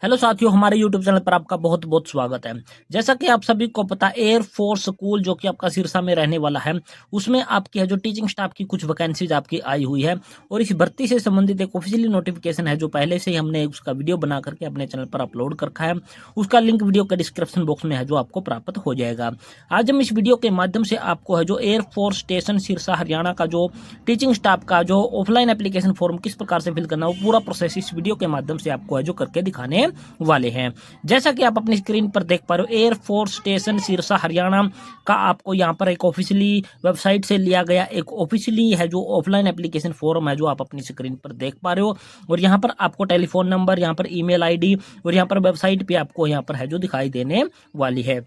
Hello साथियों, हमारे YouTube channel पर आपका बहुत बहुत स्वागत है। जैसा कि आप सभी को पता, एयर फोर्स स्कूल जो कि आपका सिरसा में रहने वाला है, उसमें आपकी है जो टीचिंग स्टाफ की कुछ वैकेंसीज आपकी आई हुई है और इस भर्ती से संबंधित एक ऑफिशियली नोटिफिकेशन है जो पहले से ही हमने उसका वीडियो बना करके अपने चैनल पर अपलोड कर रखा है। उसका लिंक वीडियो के डिस्क्रिप्शन बॉक्स में है जो आपको प्राप्त हो जाएगा। आज हम इस वीडियो के माध्यम से आपको है जो air force station Sirsa Haryana का जो टीचिंग स्टाफ का जो ऑफलाइन एप्लीकेशन फॉर्म किस प्रकार से फिल करना, वो पूरा प्रोसेस इस वीडियो के माध्यम से आपको है जो करके दिखाने वाले हैं। जैसा कि आप अपनी स्क्रीन पर देख पा रहे हो, air force station Sirsa Haryana का आपको यहाँ पर एक ऑफिशियली वेबसाइट से लिया गया एक ऑफिशियली है जो ऑफलाइन एप्लीकेशन फॉर्म है जो आप अपनी स्क्रीन पर देख पा रहे हो। और यहाँ पर आपको टेलीफोन नंबर, यहाँ पर ईमेल आईडी और यहाँ पर वेबसाइट भी आपको यहाँ पर है जो दिखाई देने वाली है।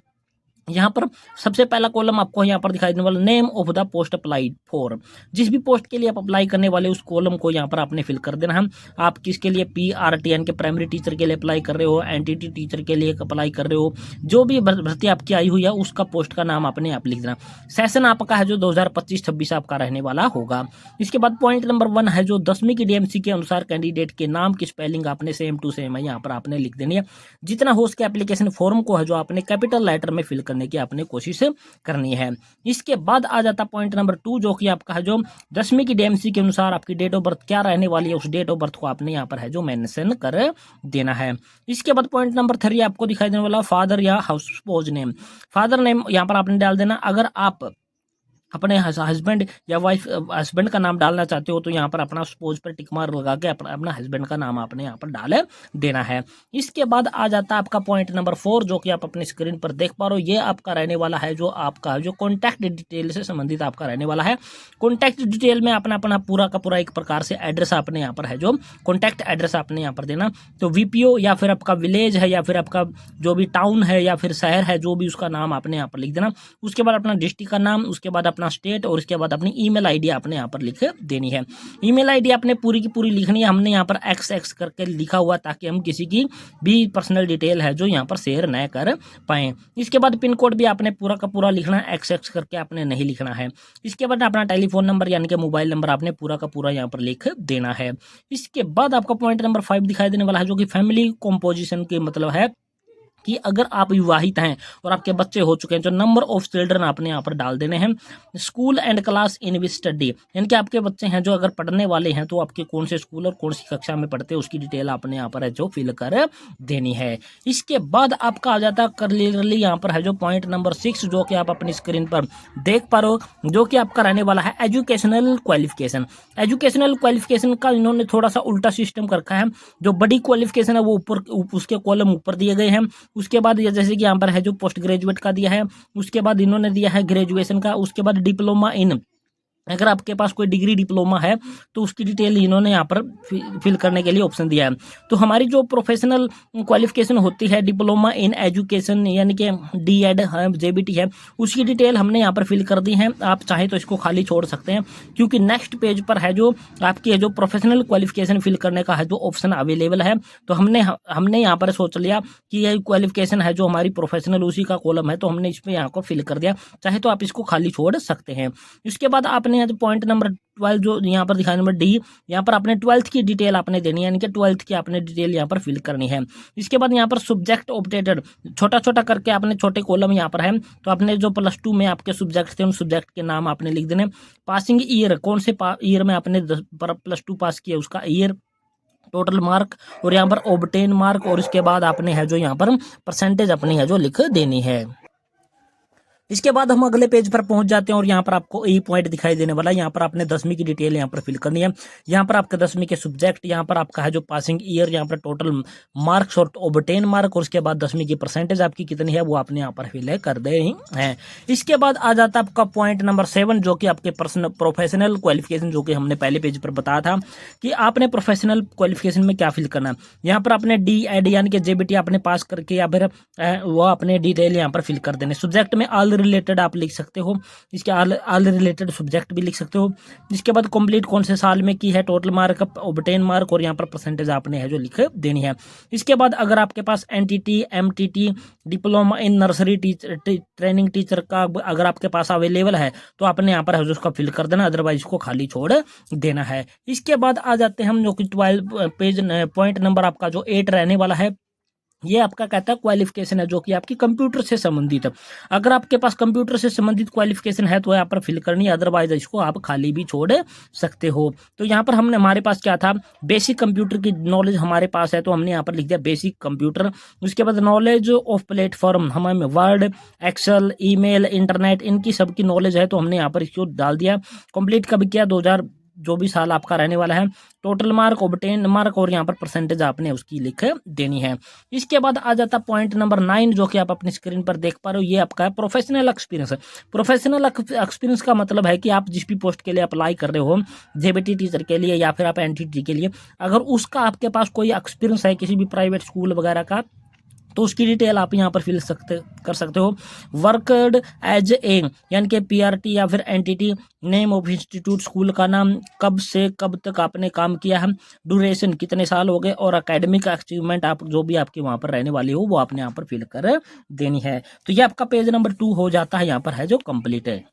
यहाँ पर सबसे पहला कॉलम आपको यहाँ पर दिखाई देने वाला name of the post applied for. जिस भी पोस्ट के लिए आप अप्लाई करने वाले उस कॉलम को यहाँ पर आपने फिल कर देना है। आप किसके लिए PRTN के प्राइमरी टीचर के लिए अप्लाई कर रहे हो, NTT टीचर के लिए अप्लाई कर रहे हो, जो भी भर्ती आपकी आई हुई है उसका पोस्ट का नाम आपने आप लिख देना। सेशन आपका है जो 2025-26 आपका रहने वाला होगा। इसके बाद पॉइंट नंबर 1 है जो 10वीं की DMC के अनुसार कैंडिडेट के नाम की स्पेलिंग आपने सेम टू सेम है यहाँ पर आपने लिख देनी है। जितना हो उसके एप्लीकेशन फॉर्म को है जो आपने कैपिटल लेटर में फिल करने की आपने कोशिश करनी है। इसके बाद आ जाता पॉइंट नंबर 2 जो कि आपका है जो 10वीं की DMC के अनुसार आपकी डेट ऑफ बर्थ क्या रहने वाली है, उस डेट ऑफ बर्थ को आपने यहाँ पर है जो मेंशन कर देना है। इसके बाद पॉइंट नंबर 3 आपको दिखाई देने वाला फादर या house suppose name. Father name यहाँ पर आपने डाल देना। अगर आप अपने हस्बैंड या वाइफ हस्बैंड का नाम डालना चाहते हो तो यहाँ पर अपना स्पोज पर टिक मार्क लगा के अपना हस्बैंड का नाम आपने यहाँ पर डाल देना है। इसके बाद आ जाता है आपका पॉइंट नंबर 4 जो कि आप अपनी स्क्रीन पर देख पा रहे हो। ये आपका रहने वाला है जो आपका जो कॉन्टैक्ट डिटेल से संबंधित आपका रहने वाला है। कॉन्टैक्ट डिटेल में अपना अपना पूरा का पूरा एक प्रकार से एड्रेस आपने यहाँ पर है जो कॉन्टैक्ट एड्रेस आपने यहाँ पर देना। तो VPO या फिर आपका विलेज है या फिर आपका जो भी टाउन है या फिर शहर है, जो भी उसका नाम आपने यहाँ पर लिख देना। उसके बाद अपना डिस्ट्रिक्ट का नाम, उसके बाद अपना स्टेट और उसके बाद अपनी ईमेल आईडी आपने यहाँ पर लिख देनी है। ईमेल आईडी आपने पूरी की पूरी लिखनी है। हमने यहाँ पर XX करके लिखा हुआ ताकि हम किसी की भी पर्सनल डिटेल है जो यहाँ पर शेयर न कर पाए। इसके बाद पिन कोड भी आपने पूरा का पूरा लिखना है, XX करके आपने नहीं लिखना है। इसके बाद अपना टेलीफोन नंबर यानी कि मोबाइल नंबर आपने पूरा का पूरा यहाँ पर लिख देना है। इसके बाद आपका पॉइंट नंबर 5 दिखाई देने वाला है जो कि फैमिली कॉम्पोजिशन के मतलब है कि अगर आप विवाहित हैं और आपके बच्चे हो चुके हैं तो नंबर ऑफ चिल्ड्रन आपने यहाँ पर डाल देने हैं। School and class in which study, यानी कि आपके बच्चे हैं जो अगर पढ़ने वाले हैं तो आपके कौन से स्कूल और कौन सी कक्षा में पढ़ते हैं उसकी डिटेल आपने यहाँ पर है जो फिल कर देनी है। इसके बाद आपका आ जाता है क्लियरली यहाँ पर है जो पॉइंट नंबर 6 जो कि आप अपनी स्क्रीन पर देख पा रहे हो, जो कि आपका रहने वाला है एजुकेशनल क्वालिफिकेशन। एजुकेशनल क्वालिफिकेशन का इन्होंने थोड़ा सा उल्टा सिस्टम कर रखा है। जो बड़ी क्वालिफिकेशन है वो ऊपर उसके कॉलम ऊपर दिए गए हैं। उसके बाद ये जैसे कि यहाँ पर है जो पोस्ट ग्रेजुएट का दिया है, उसके बाद इन्होंने दिया है ग्रेजुएशन का, उसके बाद डिप्लोमा इन, अगर आपके पास कोई डिग्री डिप्लोमा है तो उसकी डिटेल इन्होंने यहाँ पर फिल करने के लिए ऑप्शन दिया है। तो हमारी जो प्रोफेशनल क्वालिफिकेशन होती है डिप्लोमा इन एजुकेशन यानी कि DED है, JBT है, उसकी डिटेल हमने यहाँ पर फिल कर दी है। आप चाहे तो इसको खाली छोड़ सकते हैं क्योंकि नेक्स्ट पेज पर है जो आपकी है जो प्रोफेशनल क्वालिफिकेशन फिल करने का है जो ऑप्शन अवेलेबल है। तो हमने यहाँ पर सोच लिया कि ये क्वालिफिकेशन है जो हमारी प्रोफेशनल उसी का कॉलम है तो हमने इसमें यहाँ को फिल कर दिया। चाहे तो आप इसको खाली छोड़ सकते हैं। इसके बाद आपने यहाँ जो पॉइंट नंबर 12 जो यहाँ पर दिखाया नंबर D, यहाँ पर आपने 12th की डिटेल आपने देनी है, यानी कि 12th की आपने डिटेल यहाँ पर फिल करनी है। इसके बाद यहाँ पर सब्जेक्ट ऑप्टेटेड छोटा छोटा करके आपने छोटे कॉलम यहाँ पर है तो आपने जो +2 में आपके सब्जेक्ट थे उन सब्जेक्ट के नाम आपने लिख देने। पासिंग ईयर, कौन से ईयर में आपने +2 पास किया उसका ईयर, टोटल मार्क और यहाँ पर ऑब्टेन मार्क और इसके बाद आपने है जो यहाँ पर परसेंटेज अपनी है जो लिख देनी है। इसके बाद हम अगले पेज पर पहुंच जाते हैं और यहाँ पर आपको ई पॉइंट दिखाई देने वाला है। यहाँ पर आपने 10वीं की डिटेल यहाँ पर फिल करनी है। यहाँ पर आपका 10वीं के सब्जेक्ट, यहाँ पर आपका है जो पासिंग ईयर, यहाँ पर टोटल मार्क्स और ऑब्टेन मार्क और उसके बाद 10वीं की परसेंटेज आपकी कितनी है वो आपने यहाँ पर फिल कर दे हैं। इसके बाद आ जाता है आपका पॉइंट नंबर 7 जो कि आपके प्रोफेशनल क्वालिफिकेशन, जो कि हमने पहले पेज पर बताया था कि आपने प्रोफेशनल क्वालिफिकेशन में क्या फिल करना है। यहाँ पर आपने DED यानी कि JBT आपने पास करके या फिर वो अपने डिटेल यहाँ पर फिल कर देने। सब्जेक्ट में ऑल रिलेटेड आप लिख सकते हो, इसके ऑल रिलेटेड सब्जेक्ट भी लिख सकते हो। इसके बाद कंप्लीट कौन से साल में की है, टोटल मार्क, ऑब्टेन मार्क और यहाँ पर परसेंटेज आपने है जो लिख देनी है। इसके बाद अगर आपके पास NTT MTT diploma in nursery teacher training teacher का अगर आपके पास अवेलेबल है तो आपने यहाँ पर है उसका फिल कर देना, अदरवाइज इसको खाली छोड़ देना है। इसके बाद आ जाते हैं हम जो कि 12 पेज पॉइंट नंबर आपका जो 8 रहने वाला है। ये आपका कहता है क्वालिफिकेशन है जो कि आपकी कंप्यूटर से संबंधित है। अगर आपके पास कंप्यूटर से संबंधित क्वालिफिकेशन है तो यहाँ पर फिल करनी है, अदरवाइज इसको आप खाली भी छोड़ सकते हो। तो यहाँ पर हमने हमारे पास क्या था, बेसिक कंप्यूटर की नॉलेज हमारे पास है तो हमने यहाँ पर लिख दिया बेसिक कंप्यूटर। उसके बाद नॉलेज ऑफ प्लेटफॉर्म, हमें वर्ड, एक्सेल, ईमेल, इंटरनेट इनकी सबकी नॉलेज है तो हमने यहाँ पर इसको डाल दिया। कंप्लीट कब किया, 2000 जो भी साल आपका रहने वाला है। टोटल मार्क, ऑब्टेन मार्क और यहाँ पर परसेंटेज आपने उसकी लिख देनी है। इसके बाद आ जाता पॉइंट नंबर 9 जो कि आप अपनी स्क्रीन पर देख पा रहे हो, ये आपका है प्रोफेशनल एक्सपीरियंस। प्रोफेशनल एक्सपीरियंस का मतलब है कि आप जिस भी पोस्ट के लिए अप्लाई कर रहे हो, जेबीटी टीचर के लिए या फिर आप एनटीटी के लिए, अगर उसका आपके पास कोई एक्सपीरियंस है किसी भी प्राइवेट स्कूल वगैरह का, तो उसकी डिटेल आप यहाँ पर फिल कर सकते हो। वर्कड एज ए यानी कि पीआरटी या फिर NTT, name of institute, school का नाम, कब से कब तक आपने काम किया है, ड्यूरेशन कितने साल हो गए, और एकेडमिक अचीवमेंट आप जो भी आपके वहाँ पर रहने वाली हो वो आपने यहाँ पर फिल कर देनी है। तो ये आपका पेज नंबर 2 हो जाता है, यहाँ पर है जो कंप्लीट है।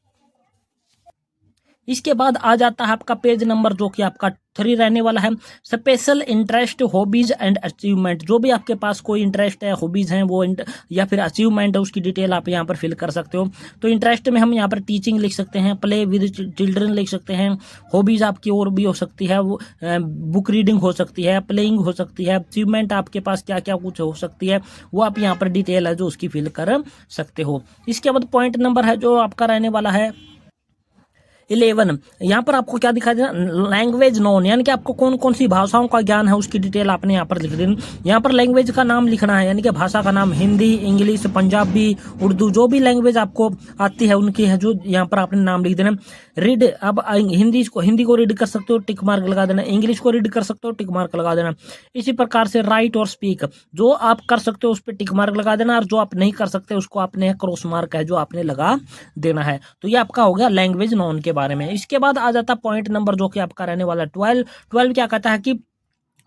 इसके बाद आ जाता है आपका पेज नंबर जो कि आपका 3 रहने वाला है, special interest, hobbies and achievement. जो भी आपके पास कोई इंटरेस्ट है, हॉबीज हैं वो या फिर अचीवमेंट है, उसकी डिटेल आप यहाँ पर फिल कर सकते हो। तो इंटरेस्ट में हम यहाँ पर टीचिंग लिख सकते हैं, प्ले विद चिल्ड्रन लिख सकते हैं। हॉबीज आपकी और भी हो सकती है, वो बुक रीडिंग हो सकती है, प्लेइंग हो सकती है। अचीवमेंट आपके पास क्या क्या कुछ हो सकती है वो आप यहाँ पर डिटेल है जो उसकी फिल कर सकते हो। इसके बाद पॉइंट नंबर है जो आपका रहने वाला है 11। यहाँ पर आपको क्या दिखाई देना, लैंग्वेज नोन, यानी कि आपको कौन कौन सी भाषाओं का ज्ञान है उसकी डिटेल आपने यहाँ पर लिख देनी। यहाँ पर लैंग्वेज का नाम लिखना है, यानी कि भाषा का नाम, हिंदी, इंग्लिश, पंजाबी, उर्दू, जो भी लैंग्वेज आपको आती है उनकी है जो यहाँ पर आपने नाम लिख देना। रीड, अब हिंदी को रीड कर सकते हो, टिक मार्क लगा देना। इंग्लिश को रीड कर सकते हो, टिक मार्क लगा देना। इसी प्रकार से राइट और स्पीक, जो आप कर सकते हो उस पर टिक मार्क लगा देना, और जो आप नहीं कर सकते उसको आपने क्रॉस मार्क है जो आपने लगा देना है। तो ये आपका हो गया लैंग्वेज नॉन के बारे में। इसके बाद आ जाता पॉइंट नंबर जो कि आपका रहने वाला 12 क्या कहता है कि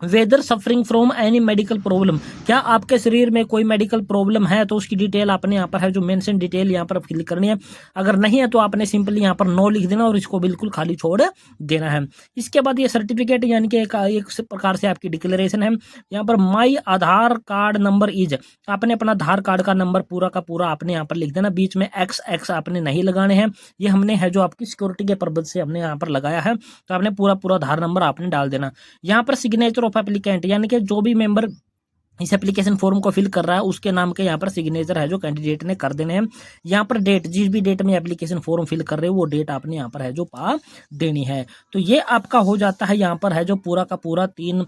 whether suffering from any medical problem, क्या आपके शरीर में कोई मेडिकल प्रॉब्लम है तो उसकी डिटेल आपने यहाँ पर है जो मेंशन डिटेल यहाँ पर फिल करनी है। अगर नहीं है तो आपने सिंपली यहाँ पर नो लिख देना और इसको बिल्कुल खाली छोड़ देना है। इसके बाद ये सर्टिफिकेट यानी कि एक प्रकार से आपकी डिक्लेरेशन है। यहाँ पर माई आधार कार्ड नंबर इज, आपने अपना आधार कार्ड का नंबर पूरा का पूरा आपने यहाँ पर लिख देना, बीच में एक्स आपने नहीं लगाने हैं, ये हमने है जो आपकी सिक्योरिटी के पर्पज से हमने यहाँ पर लगाया है, तो आपने पूरा आधार नंबर आपने डाल देना। यहाँ पर सिग्नेचर ऑफ एप्लीकेंट, यानी कि जो भी मेंबर इस एप्लीकेशन फॉर्म को फिल कर रहा है उसके नाम के यहाँ पर सिग्नेचर है जो कैंडिडेट ने कर देने हैं। यहाँ पर डेट, जिस भी डेट में एप्लीकेशन फॉर्म फिल कर रहे हो वो डेट आपने यहाँ पर है जो पा देनी है। तो ये आपका हो जाता है यहाँ पर है जो पूरा का पूरा तीन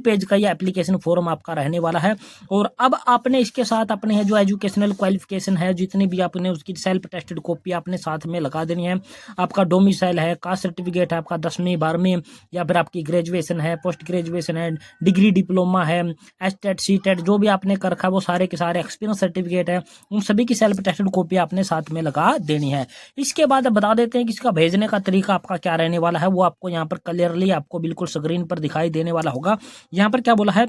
पेज का ये एप्लीकेशन फॉर्म आपका रहने वाला है। और अब आपने इसके साथ अपने है जो एजुकेशनल क्वालिफिकेशन है जितनी भी आपने उसकी सेल्फ टेस्टेड कॉपी आपने साथ में लगा देनी है। आपका डोमिसाइल है, कास्ट सर्टिफिकेट है, आपका 10वीं 12वीं या फिर आपकी ग्रेजुएशन है, पोस्ट ग्रेजुएशन है, डिग्री डिप्लोमा है, एस्टेट सीटेट जो भी आपने कर रखा है वो सारे के सारे एक्सपीरियंस सर्टिफिकेट है, उन सभी की सेल्फ टेस्टेड कॉपी आपने साथ में लगा देनी है। इसके बाद बता देते हैं कि इसका भेजने का तरीका आपका क्या रहने वाला है, वो आपको यहाँ पर क्लियरली आपको बिल्कुल स्क्रीन पर दिखाई देने वाला होगा। यहाँ पर क्या बोला है,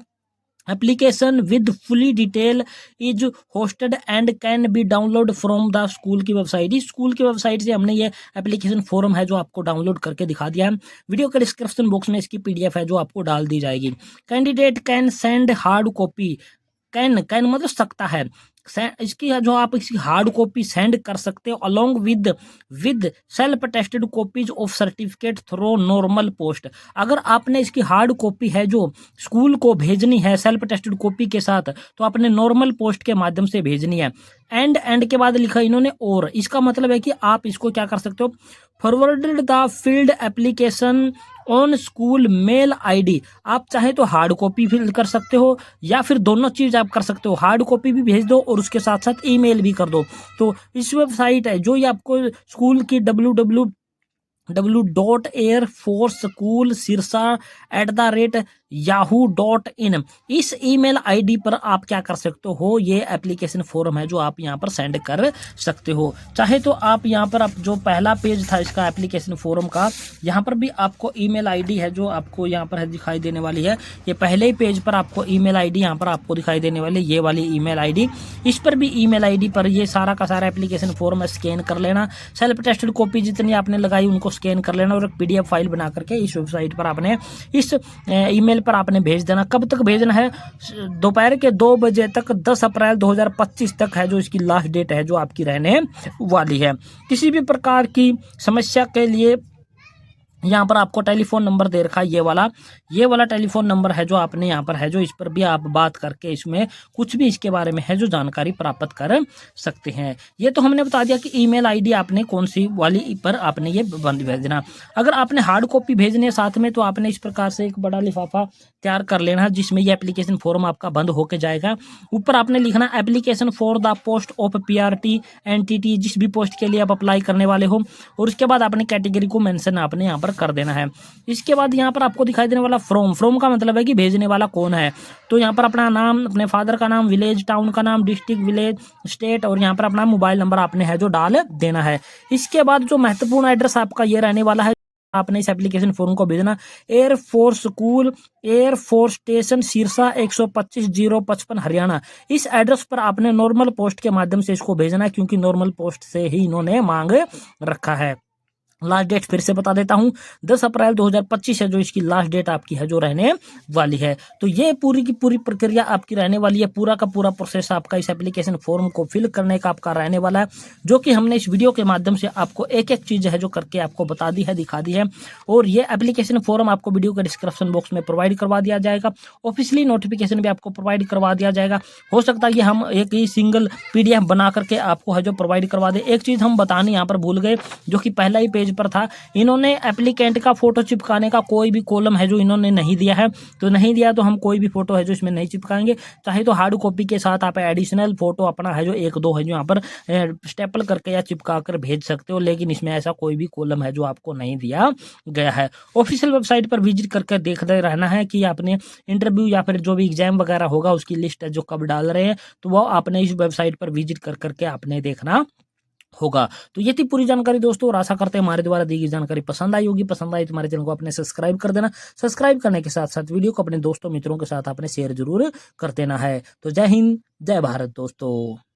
application with fully detail is hosted and can be download from the school की वेबसाइट। इस स्कूल की वेबसाइट से हमने ये एप्लीकेशन फॉर्म है जो आपको डाउनलोड करके दिखा दिया है। वीडियो के डिस्क्रिप्शन बॉक्स में इसकी पीडीएफ है जो आपको डाल दी जाएगी। Candidate can send hard copy, can मतलब सकता है, इसकी जो आप इसकी हार्ड कॉपी सेंड कर सकते हो along with self tested copies of certificate through normal post. अगर आपने इसकी हार्ड कॉपी है जो स्कूल को भेजनी है सेल्फ टेस्टेड कॉपी के साथ तो आपने नॉर्मल पोस्ट के माध्यम से भेजनी है। एंड के बाद लिखा इन्होंने और, इसका मतलब है कि आप इसको क्या कर सकते हो, forwarded the filled application on school mail ID. आप चाहे तो हार्ड कॉपी फिल कर सकते हो या फिर दोनों चीज आप कर सकते हो, हार्ड कॉपी भी भेज दो और उसके साथ साथ ईमेल भी कर दो। तो इस वेबसाइट है जो ये आपको स्कूल की www.airforceschoolsirsa@yahoo.in इस ईमेल आईडी पर आप क्या कर सकते हो, ये एप्लीकेशन फॉर्म है जो आप यहाँ पर सेंड कर सकते हो। चाहे तो आप यहाँ पर आप जो पहला पेज था इसका एप्लीकेशन फॉर्म का, यहाँ पर भी आपको ईमेल आईडी है जो आपको यहाँ पर दिखाई देने वाली है। ये पहले ही पेज पर आपको ईमेल आईडी यहाँ पर आपको दिखाई देने वाली है, ये वाली ईमेल आईडी। इस पर भी ईमेल आईडी पर ये सारा का सारा एप्लीकेशन फॉर्म स्कैन कर लेना, सेल्फ टेस्टेड कॉपी जितनी आपने लगाई उनको स्कैन कर लेना और एक पीडीएफ फाइल बना करके इस वेबसाइट पर आपने इस ईमेल पर आपने भेज देना। कब तक भेजना है? दोपहर के 2 बजे तक, 10 अप्रैल 2025 तक है जो इसकी लास्ट डेट है जो आपकी रहने वाली है। किसी भी प्रकार की समस्या के लिए यहाँ पर आपको टेलीफोन नंबर दे रखा है ये वाला टेलीफोन नंबर है जो आपने यहाँ पर है जो इस पर भी आप बात करके इसमें कुछ भी इसके बारे में है जो जानकारी प्राप्त कर सकते हैं। ये तो हमने बता दिया कि ईमेल आईडी आपने कौन सी वाली पर आपने ये बंद भेज देना। अगर आपने हार्ड कॉपी भेजनी है साथ में तो आपने इस प्रकार से एक बड़ा लिफाफा तैयार कर लेना है जिसमें ये एप्लीकेशन फॉर्म आपका बंद होके जाएगा। ऊपर आपने लिखना application for the post of PRT NTT, जिस भी पोस्ट के लिए आप अप्लाई करने वाले हो, और उसके बाद आपने कैटेगरी को मेंशन आपने यहाँ पर कर देना है। इसके बाद यहाँ पर आपको दिखाई देने वाला फ्रॉम का मतलब है कि भेजने वाला कौन है। तो यहाँ पर अपना नाम, अपने फादर का नाम, विलेज टाउन का नाम, डिस्ट्रिक्ट, विलेज, स्टेट और यहाँ पर अपना मोबाइल नंबर आपने है जो डाल देना है। इसके बाद जो महत्वपूर्ण एड्रेस आपका ये रहने वाला है, आपने इस एप्लीकेशन फॉर्म को भेजना air force school, air force station, Sirsa 125,055 Haryana. इस एड्रेस पर आपने नॉर्मल पोस्ट के माध्यम से इसको भेजना है क्योंकि नॉर्मल पोस्ट से ही इन्होंने मांग रखा है। लास्ट डेट फिर से बता देता हूं, 10 अप्रैल 2025 है जो इसकी लास्ट डेट आपकी है जो रहने वाली है। तो ये पूरी की पूरी प्रक्रिया आपकी रहने वाली है। पूरा का पूरा प्रोसेस आपका इस एप्लीकेशन फॉर्म को फिल करने का आपका रहने वाला है, जो कि हमने इस वीडियो के माध्यम से आपको एक एक चीज है जो करके आपको बता दी है, दिखा दी है। और ये एप्लीकेशन फॉर्म आपको वीडियो के डिस्क्रिप्शन बॉक्स में प्रोवाइड करवा दिया जाएगा। ऑफिशियली नोटिफिकेशन भी आपको प्रोवाइड करवा दिया जाएगा। हो सकता है कि हम एक ही सिंगल PDF बना करके आपको है जो प्रोवाइड करवा दे। एक चीज हम बताने यहाँ पर भूल गए, जो कि पहला ही पेज पर था, इन्होंने एप्लीकेंट का फोटो चिपकाने का कोई भी कॉलम है जो इन्होंने नहीं दिया है। तो नहीं दिया तो हम कोई भी फोटो है जो इसमें नहीं चिपकाएंगे। चाहे तो हार्ड कॉपी के साथ आप एडिशनल फोटो अपना है जो 1-2 है जो यहाँ पर स्टेपल करके या चिपका कर भेज सकते हो, लेकिन इसमें ऐसा कोई भी कॉलम है जो आपको नहीं दिया गया है। ऑफिशियल वेबसाइट पर विजिट करके देखते रहना है कि आपने इंटरव्यू या फिर जो भी एग्जाम वगैरह होगा उसकी लिस्ट है जो कब डाल रहे हैं, तो वो आपने इस वेबसाइट पर विजिट कर करके आपने देखना होगा। तो ये थी पूरी जानकारी दोस्तों, और आशा करते हैं हमारे द्वारा दी गई जानकारी पसंद आई होगी। पसंद आई तो हमारे चैनल को अपने सब्सक्राइब कर देना। सब्सक्राइब करने के साथ साथ वीडियो को अपने दोस्तों मित्रों के साथ आपने शेयर जरूर कर देना है। तो जय हिंद, जय भारत दोस्तों।